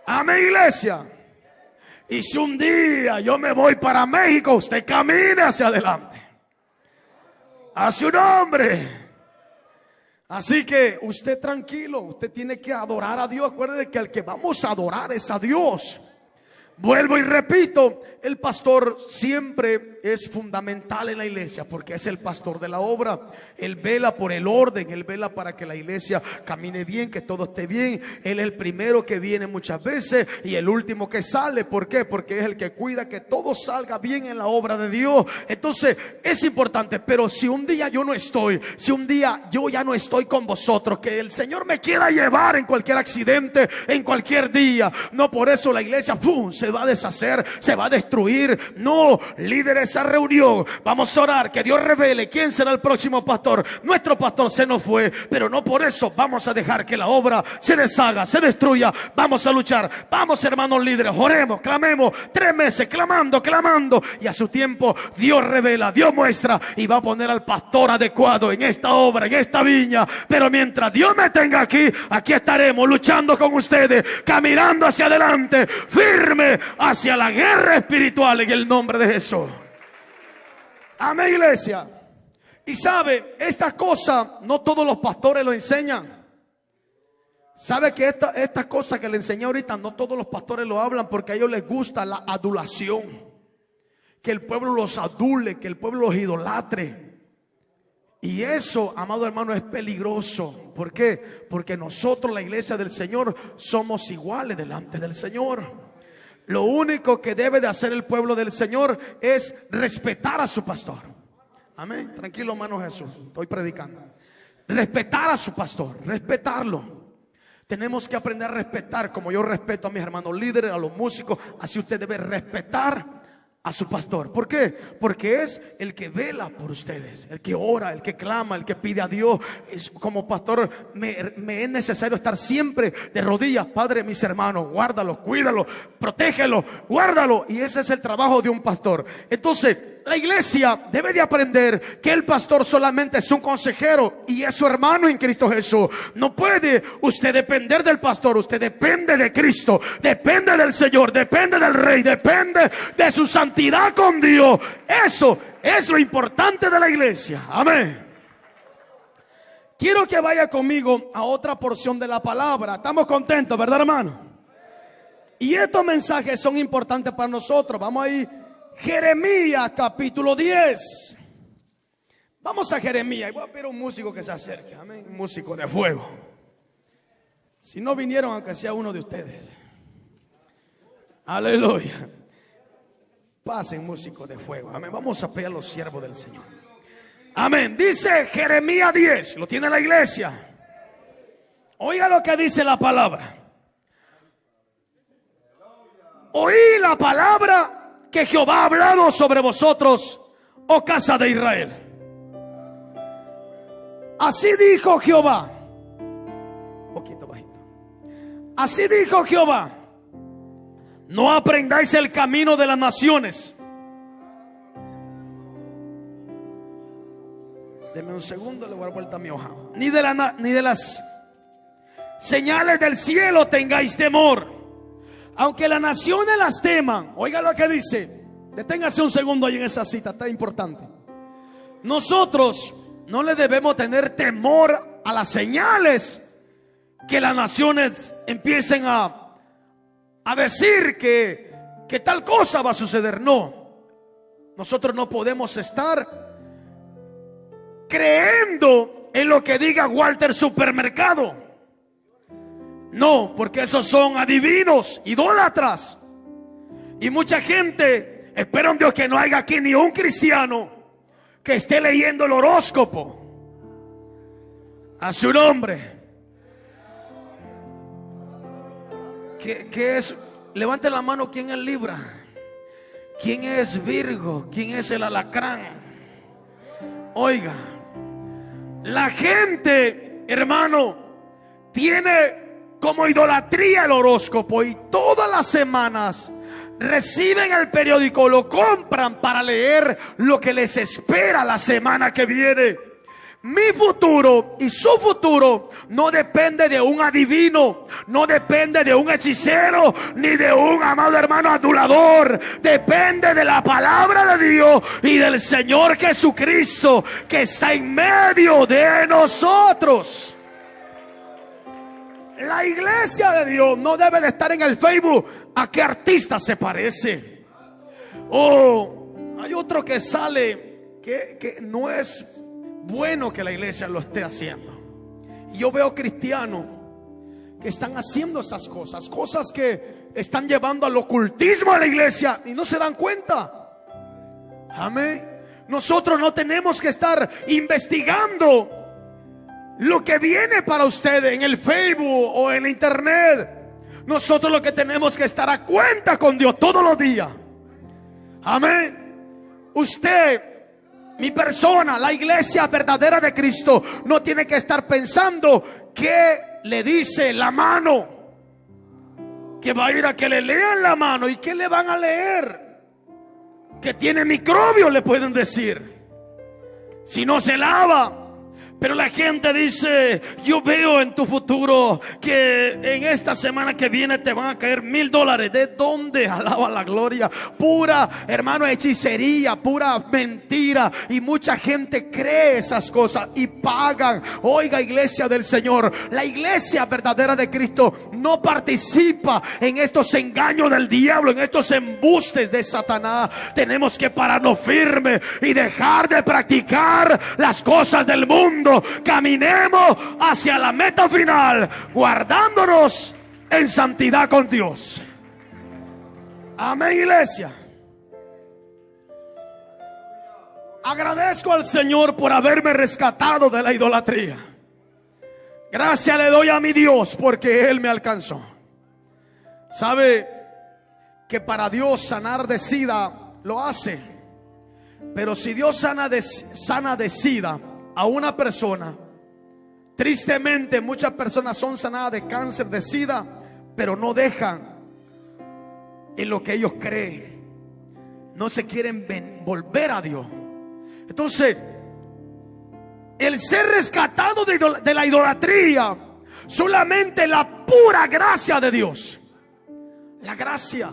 Amén, iglesia. Y si un día yo me voy para México, usted camine hacia adelante, hacia un hombre. Así que usted tranquilo, usted tiene que adorar a Dios. Acuérdate que al que vamos a adorar es a Dios. Vuelvo y repito, el pastor siempre es fundamental en la iglesia, porque es el pastor de la obra. Él vela por el orden, él vela para que la iglesia camine bien, que todo esté bien. Él es el primero que viene muchas veces y el último que sale. ¿Por qué? Porque es el que cuida que todo salga bien en la obra de Dios. Entonces es importante. Pero si un día yo no estoy, si un día yo ya no estoy con vosotros, que el Señor me quiera llevar en cualquier accidente, en cualquier día, no por eso la iglesia se va a deshacer, se va a destruir. No, líder, esa reunión, vamos a orar que Dios revele quién será el próximo pastor. Nuestro pastor se nos fue, pero no por eso vamos a dejar que la obra se deshaga, se destruya. Vamos a luchar, vamos, hermanos líderes, oremos, clamemos 3 meses, clamando, y a su tiempo Dios revela, Dios muestra, y va a poner al pastor adecuado en esta obra, en esta viña. Pero mientras Dios me tenga aquí estaremos luchando con ustedes, caminando hacia adelante, firme hacia la guerra espiritual, en el nombre de Jesús. Amén, iglesia. Y sabe, esta cosa no todos los pastores lo enseñan. Sabe que estas cosas que le enseñé ahorita, no todos los pastores lo hablan, porque a ellos les gusta la adulación, que el pueblo los adule, que el pueblo los idolatre. Y eso, amado hermano, es peligroso. ¿Por qué? Porque nosotros, la iglesia del Señor, somos iguales delante del Señor. Lo único que debe de hacer el pueblo del Señor es respetar a su pastor. Amén. Tranquilo, hermano Jesús, estoy predicando. Respetar a su pastor, respetarlo. Tenemos que aprender a respetar, como yo respeto a mis hermanos líderes, a los músicos. Así usted debe respetar a su pastor. ¿Por qué? Porque es el que vela por ustedes, el que ora, el que clama, el que pide a Dios. Como pastor me es necesario estar siempre de rodillas. Padre, mis hermanos, guárdalo, cuídalo, protégelo, guárdalo. Y ese es el trabajo de un pastor. Entonces, la iglesia debe de aprender que el pastor solamente es un consejero y es su hermano en Cristo Jesús. No puede usted depender del pastor, usted depende de Cristo, depende del Señor, depende del Rey, depende de su santidad con Dios. Eso es lo importante de la iglesia. Amén. Quiero que vaya conmigo a otra porción de la palabra. Estamos contentos, ¿verdad, hermano? Y estos mensajes son importantes para nosotros. Vamos a ir Jeremías capítulo 10. Vamos a Jeremías. Voy a pedir a un músico que se acerque. Amén. Un músico de fuego. Si no vinieron, aunque sea uno de ustedes. Aleluya. Pasen, músico de fuego. Amén. Vamos a pedir a los siervos del Señor. Amén. Dice Jeremías 10. Lo tiene la iglesia. Oiga lo que dice la palabra. oí la palabra que Jehová ha hablado sobre vosotros, oh casa de Israel. Así dijo Jehová. Poquito bajito. Así dijo Jehová: no aprendáis el camino de las naciones. Deme un segundo, le voy a dar vuelta a mi hoja. Ni de las señales del cielo tengáis temor, aunque las naciones las teman. Oiga lo que dice. Deténgase un segundo ahí en esa cita, está importante. Nosotros no le debemos tener temor a las señales que las naciones empiecen a decir que tal cosa va a suceder. No, nosotros no podemos estar creyendo en lo que diga Walter Supermercado. No, porque esos son adivinos, idólatras. Y mucha gente espera en Dios que no haya aquí ni un cristiano que esté leyendo el horóscopo a su nombre. ¿Qué es? Levante la mano. ¿Quién es Libra? ¿Quién es Virgo? ¿Quién es el alacrán? Oiga, la gente, hermano, tiene como idolatría el horóscopo, y todas las semanas reciben el periódico, lo compran para leer lo que les espera la semana que viene. Mi futuro y su futuro no depende de un adivino, no depende de un hechicero, ni de un amado hermano adulador. Depende de la palabra de Dios y del Señor Jesucristo, que está en medio de nosotros. La iglesia de Dios no debe de estar en el Facebook a qué artista se parece. Hay otro que sale que no es bueno que la iglesia lo esté haciendo. Y yo veo cristianos que están haciendo esas cosas que están llevando al ocultismo a la iglesia y no se dan cuenta. Amén. Nosotros no tenemos que estar investigando lo que viene para ustedes en el Facebook o en la internet. Nosotros lo que tenemos que estar a cuenta con Dios todos los días. Amén. Usted, mi persona, la iglesia verdadera de Cristo, no tiene que estar pensando qué le dice la mano, que va a ir a que le lean la mano. ¿Y qué le van a leer? Que tiene microbios, le pueden decir, si no se lava. Pero la gente dice: yo veo en tu futuro que en esta semana que viene te van a caer $1,000. ¿De dónde? Alaba la gloria. Pura, hermano, hechicería, pura mentira. Y mucha gente cree esas cosas y pagan. Oiga, iglesia del Señor, la iglesia verdadera de Cristo no participa en estos engaños del diablo, en estos embustes de Satanás. Tenemos que pararnos firmes y dejar de practicar las cosas del mundo. Caminemos hacia la meta final, guardándonos en santidad con Dios. Amén, iglesia. Agradezco al Señor por haberme rescatado de la idolatría. Gracias le doy a mi Dios porque Él me alcanzó. Sabe que para Dios sanar de sida lo hace. Pero si Dios sana de sida a una persona, tristemente muchas personas son sanadas de cáncer, de sida, pero no dejan en lo que ellos creen. No se quieren volver a Dios. Entonces, el ser rescatado de la idolatría, solamente la pura gracia de Dios. La gracia.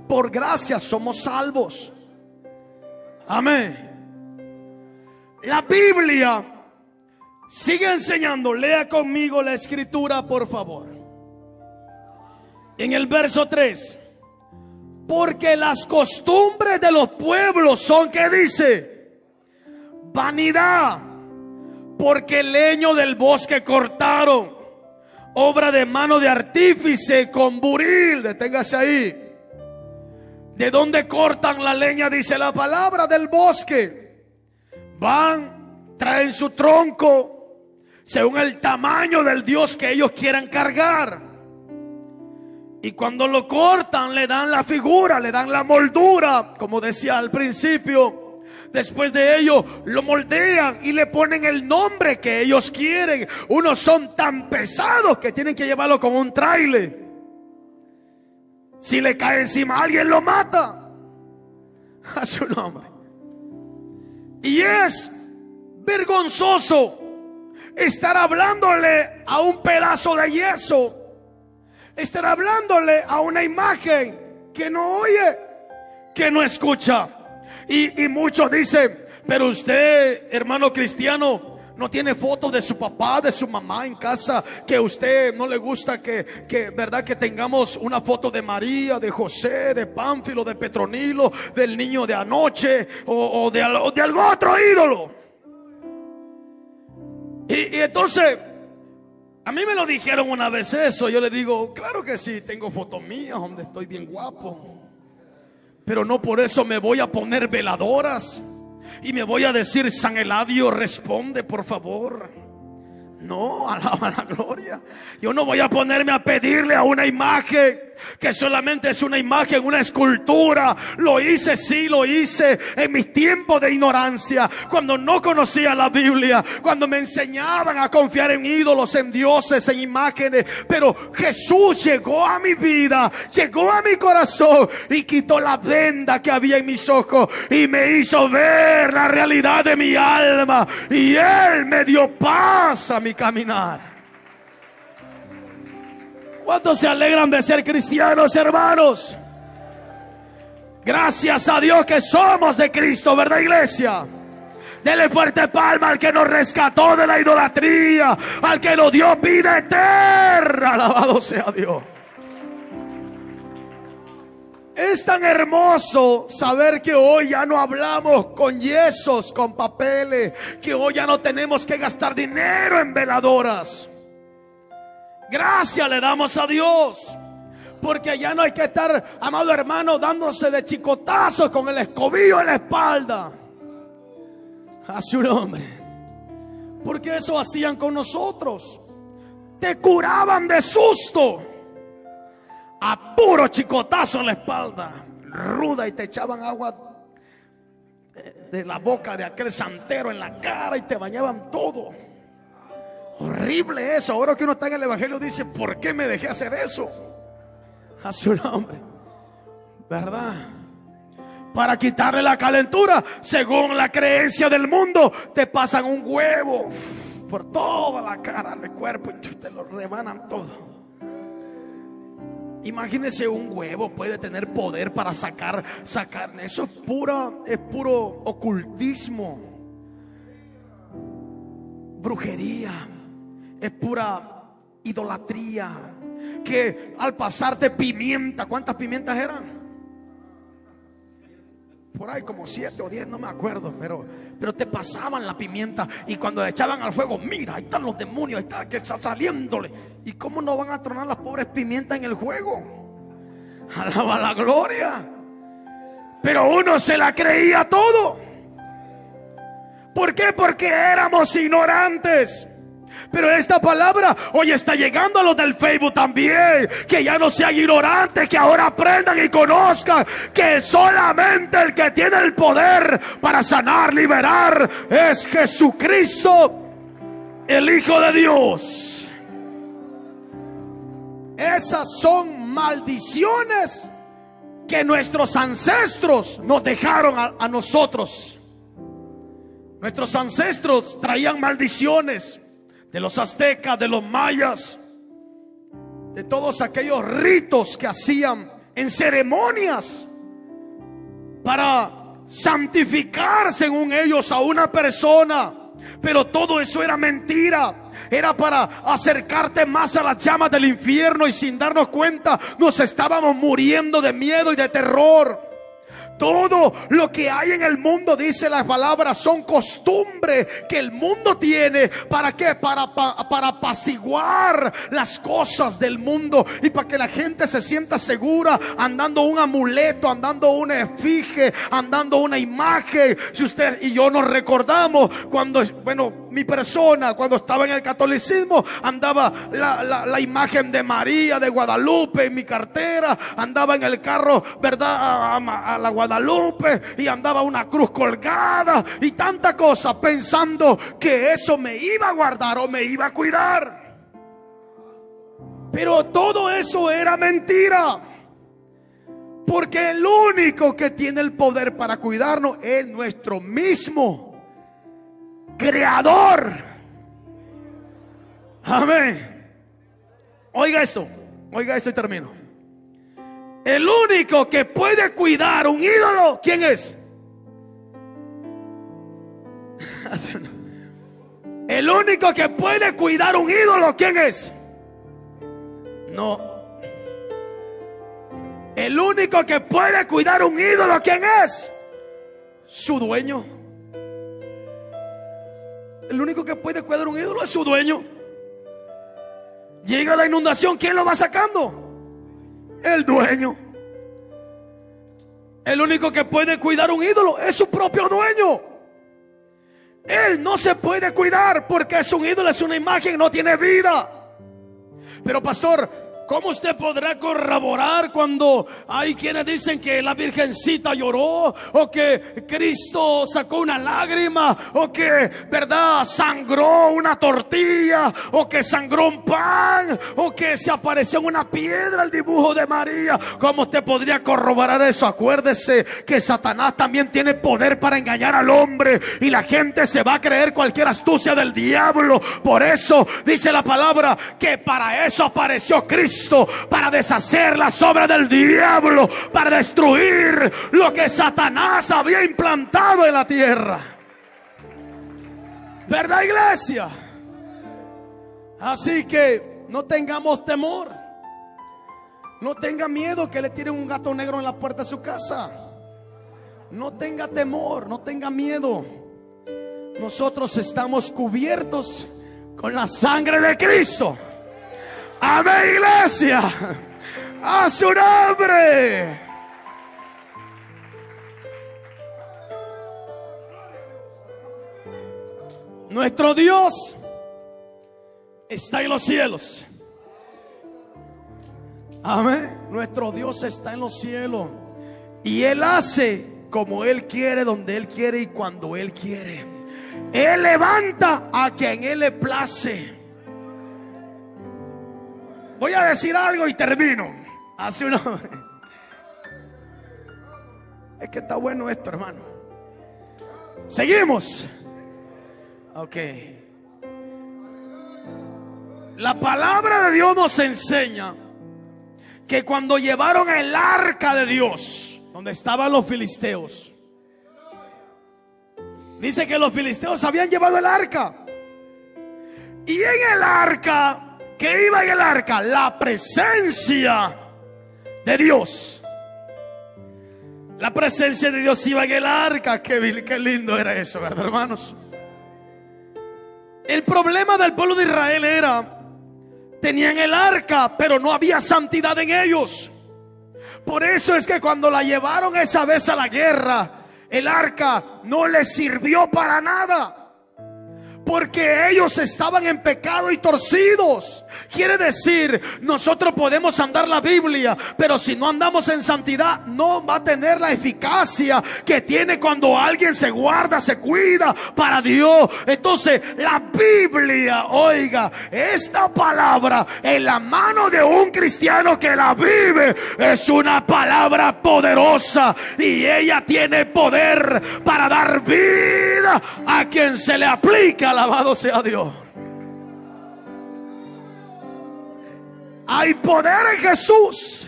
Por gracia somos salvos. Amén. La Biblia sigue enseñando. Lea conmigo la escritura, por favor. En el verso 3. Porque las costumbres de los pueblos son, ¿qué dice? Vanidad. Porque el leño del bosque cortaron, obra de mano de artífice con buril. Deténgase ahí. ¿De dónde cortan la leña? Dice la palabra: del bosque. Van, traen su tronco según el tamaño del Dios que ellos quieran cargar. Y cuando lo cortan, le dan la figura, le dan la moldura, como decía al principio. Después de ello, lo moldean y le ponen el nombre que ellos quieren. Unos son tan pesados que tienen que llevarlo con un tráiler. Si le cae encima, alguien lo mata. A su nombre. Y es vergonzoso estar hablándole a un pedazo de yeso, estar hablándole a una imagen que no oye, que no escucha. Y muchos dicen: pero usted, hermano cristiano, no tiene fotos de su papá, de su mamá en casa, que a usted no le gusta que verdad, que tengamos una foto de María, de José, de Pánfilo, de Petronilo, del niño de anoche, o de algún otro ídolo. Y entonces, a mí me lo dijeron una vez eso. Yo le digo: claro que sí, tengo fotos mías donde estoy bien guapo, pero no por eso me voy a poner veladoras y me voy a decir: San Eladio, responde por favor. No, alaba la gloria. Yo no voy a ponerme a pedirle a una imagen que solamente es una imagen, una escultura. Lo hice, sí, lo hice en mis tiempos de ignorancia, cuando no conocía la Biblia, cuando me enseñaban a confiar en ídolos, en dioses, en imágenes. Pero Jesús llegó a mi vida, llegó a mi corazón y quitó la venda que había en mis ojos y me hizo ver la realidad de mi alma, y Él me dio paz a mi caminar. ¿Cuántos se alegran de ser cristianos, hermanos? Gracias a Dios que somos de Cristo, ¿verdad, iglesia? Dele fuerte palma al que nos rescató de la idolatría, al que nos dio vida eterna. Alabado sea Dios. Es tan hermoso saber que hoy ya no hablamos con yesos, con papeles, que hoy ya no tenemos que gastar dinero en veladoras. Gracias le damos a Dios, porque ya no hay que estar, amado hermano, dándose de chicotazos con el escobillo en la espalda. A su nombre. Porque eso hacían con nosotros. Te curaban de susto, a puro chicotazo en la espalda ruda, y te echaban agua de la boca de aquel santero en la cara y te bañaban todo. Horrible eso. Ahora que uno está en el evangelio dice: ¿por qué me dejé hacer eso? A su nombre, ¿verdad? Para quitarle la calentura, según la creencia del mundo, te pasan un huevo por toda la cara, el cuerpo, y te lo rebanan todo. Imagínese, un huevo puede tener poder para sacar. Eso es puro ocultismo, brujería. Es pura idolatría. Que al pasarte pimienta, ¿cuántas pimientas eran? Por ahí como 7 o 10, no me acuerdo, pero te pasaban la pimienta, y cuando le echaban al fuego, mira, ahí están los demonios, ahí está, que está saliéndole. ¿Y cómo no van a tronar las pobres pimientas en el fuego? Alaba la gloria. Pero uno se la creía todo. ¿Por qué? Porque éramos ignorantes. Pero esta palabra hoy está llegando a los del Facebook también, que ya no sean ignorantes, que ahora aprendan y conozcan que solamente el que tiene el poder para sanar, liberar, es Jesucristo, el Hijo de Dios. Esas son maldiciones que nuestros ancestros nos dejaron a nosotros. Nuestros ancestros traían maldiciones de los aztecas, de los mayas, de todos aquellos ritos que hacían en ceremonias para santificar, según ellos, a una persona. Pero todo eso era mentira. Era para acercarte más a las llamas del infierno, y sin darnos cuenta nos estábamos muriendo de miedo y de terror. Todo lo que hay en el mundo, dice la palabra, son costumbres que el mundo tiene. ¿Para qué? Para apaciguar las cosas del mundo, y para que la gente se sienta segura, andando un amuleto, andando una efigie, andando una imagen. Si usted y yo nos recordamos cuando, bueno, mi persona, cuando estaba en el catolicismo, andaba la imagen de María de Guadalupe en mi cartera, andaba en el carro, ¿verdad?, a la Guadalupe, y andaba una cruz colgada y tanta cosa, pensando que eso me iba a guardar o me iba a cuidar. Pero todo eso era mentira, porque el único que tiene el poder para cuidarnos es nuestro mismo Creador. Amén. Oiga esto y termino. El único que puede cuidar un ídolo, ¿quién es? El único que puede cuidar un ídolo, ¿quién es? No. El único que puede cuidar un ídolo, ¿quién es? Su dueño. El único que puede cuidar un ídolo es su dueño. Llega la inundación, ¿quién lo va sacando? El dueño. El único que puede cuidar un ídolo es su propio dueño. Él no se puede cuidar porque es un ídolo, es una imagen, no tiene vida. Pero pastor, ¿cómo usted podrá corroborar cuando hay quienes dicen que la Virgencita lloró, o que Cristo sacó una lágrima, o que, ¿verdad?, sangró una tortilla, o que sangró un pan, o que se apareció en una piedra el dibujo de María? ¿Cómo usted podría corroborar eso? Acuérdese que Satanás también tiene poder para engañar al hombre, y la gente se va a creer cualquier astucia del diablo. Por eso dice la palabra que para eso apareció Cristo, para deshacer las obras del diablo, para destruir lo que Satanás había implantado en la tierra. ¿Verdad, iglesia? Así que no tengamos temor. No tenga miedo que le tiren un gato negro en la puerta de su casa. No tenga temor, no tenga miedo. Nosotros estamos cubiertos con la sangre de Cristo. Amén, iglesia. A su nombre. Nuestro Dios está en los cielos. Amén. Nuestro Dios está en los cielos, y Él hace como Él quiere, donde Él quiere y cuando Él quiere. Él levanta a quien Él le place. Voy a decir algo y termino. Hace una... Es que está bueno esto, hermano. Seguimos. Ok. La palabra de Dios nos enseña que cuando llevaron el arca de Dios, donde estaban los filisteos, dice que los filisteos habían llevado el arca. Y en el arca, ¿qué iba en el arca? La presencia de Dios. La presencia de Dios iba en el arca. Qué lindo era eso, ¿verdad, hermanos? El problema del pueblo de Israel era: tenían el arca, pero no había santidad en ellos. Por eso es que cuando la llevaron esa vez a la guerra, el arca no les sirvió para nada, porque ellos estaban en pecado y torcidos. Quiere decir, nosotros podemos andar la Biblia, pero si no andamos en santidad, no va a tener la eficacia que tiene cuando alguien se guarda, se cuida para Dios. Entonces la Biblia, oiga, esta palabra en la mano de un cristiano que la vive, es una palabra poderosa, y ella tiene poder para dar vida a quien se le aplica. Alabado sea Dios. Hay poder en Jesús.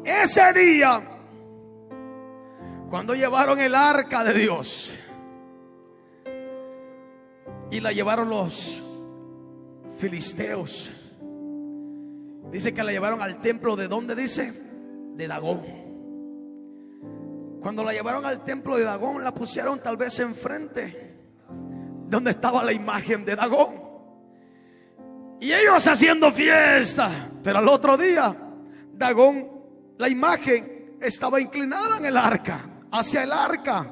Ese día, cuando llevaron el arca de Dios y la llevaron los filisteos, dice que la llevaron al templo de ¿dónde dice? De Dagón. Cuando la llevaron al templo de Dagón, la pusieron tal vez enfrente donde estaba la imagen de Dagón, y ellos haciendo fiesta. Pero al otro día, Dagón, la imagen, estaba inclinada en el arca, hacia el arca.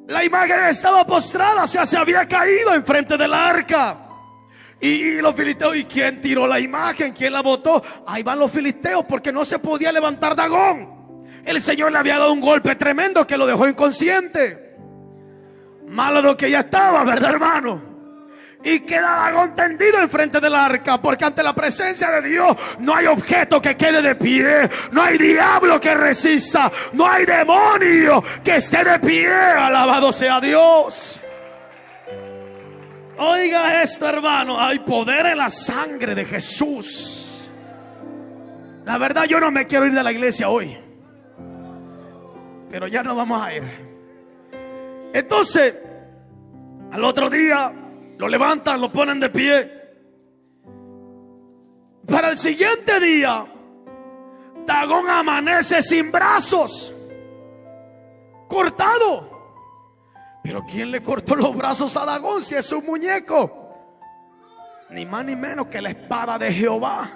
la imagen estaba postrada, o sea, se había caído enfrente del arca. Y los filisteos, ¿y quién tiró la imagen? ¿Quién la botó? Ahí van los filisteos, porque no se podía levantar Dagón. El Señor le había dado un golpe tremendo que lo dejó inconsciente. Malo de lo que ya estaba, ¿verdad, hermano? Y queda Dagón tendido enfrente del arca, porque ante la presencia de Dios no hay objeto que quede de pie, no hay diablo que resista, no hay demonio que esté de pie. Alabado sea Dios. Oiga esto, hermano, hay poder en la sangre de Jesús. La verdad, yo no me quiero ir de la iglesia hoy, pero ya nos vamos a ir. Entonces, al otro día lo levantan, lo ponen de pie. Para el siguiente día, Dagón amanece sin brazos, cortado. Pero ¿quién le cortó los brazos a Dagón si es un muñeco? Ni más ni menos que la espada de Jehová.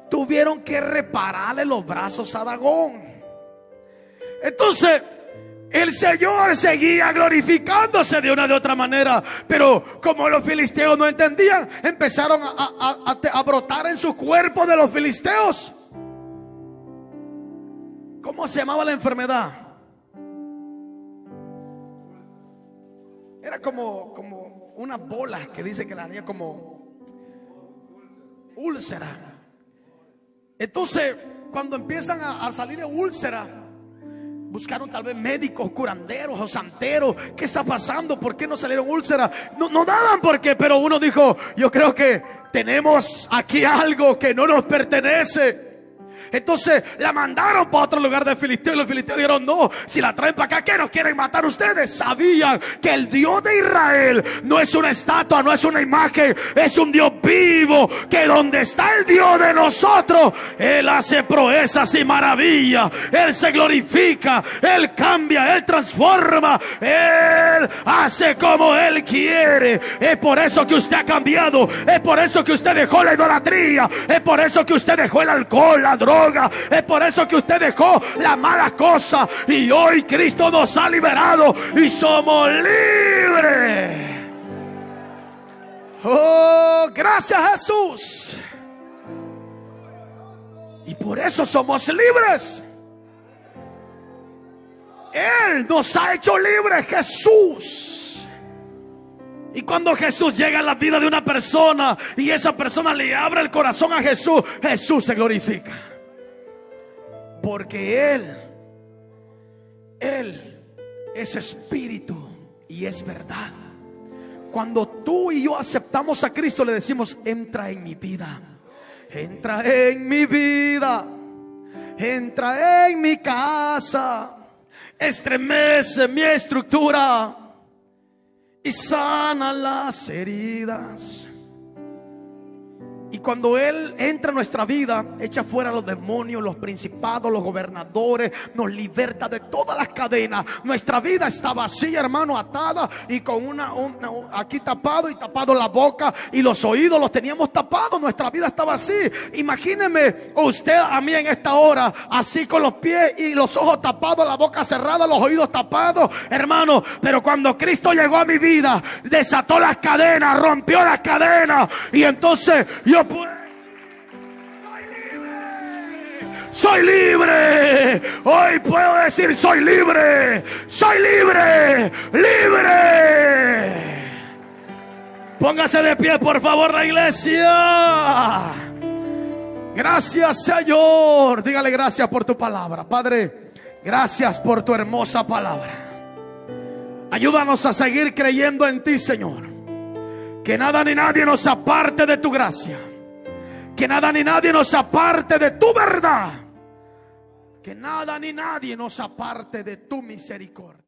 Tuvieron que repararle los brazos a Dagón. Entonces el Señor seguía glorificándose de una de otra manera. Pero como los filisteos no entendían, empezaron a brotar en su cuerpo de los filisteos. ¿Cómo se llamaba la enfermedad? Era como una bola que dice que la haría como úlcera. Entonces, cuando empiezan a salir úlceras, buscaron tal vez médicos, curanderos o santeros. ¿Qué está pasando? ¿Por qué no salieron úlceras? No daban por qué, pero uno dijo: yo creo que tenemos aquí algo que no nos pertenece. Entonces la mandaron para otro lugar de Filisteos. Los filisteos dijeron: no, si la traen para acá, ¿qué nos quieren matar ustedes? Sabían que el Dios de Israel no es una estatua, no es una imagen, es un Dios vivo. Que donde está el Dios de nosotros, Él hace proezas y maravillas. Él se glorifica, Él cambia, Él transforma, Él hace como Él quiere. Es por eso que usted ha cambiado. Es por eso que usted dejó la idolatría. Es por eso que usted dejó el alcohol, la droga. Es por eso que usted dejó las malas cosas. Y hoy Cristo nos ha liberado y somos libres. Oh, gracias Jesús. Y por eso somos libres. Él nos ha hecho libres, Jesús. Y cuando Jesús llega a la vida de una persona y esa persona le abre el corazón a Jesús, Jesús se glorifica. Porque Él es espíritu y es verdad. Cuando tú y yo aceptamos a Cristo, le decimos: entra en mi vida, entra en mi vida, entra en mi casa, estremece mi estructura y sana las heridas. Y cuando Él entra en nuestra vida, echa fuera los demonios, los principados, los gobernadores, nos liberta de todas las cadenas. Nuestra vida está vacía, hermano, atada y con aquí tapado y tapado la boca y los oídos los teníamos tapados. Nuestra vida está vacía. Imagíneme usted a mí en esta hora, así con los pies y los ojos tapados, la boca cerrada, los oídos tapados, hermano. Pero cuando Cristo llegó a mi vida, desató las cadenas, rompió las cadenas, y entonces yo soy libre. Hoy puedo decir: soy libre, soy libre, libre. Póngase de pie, por favor, la iglesia. Gracias, Señor. Dígale: gracias por tu palabra, Padre. Gracias por tu hermosa palabra. Ayúdanos a seguir creyendo en ti, Señor. Que nada ni nadie nos aparte de tu gracia. Que nada ni nadie nos aparte de tu verdad. Que nada ni nadie nos aparte de tu misericordia.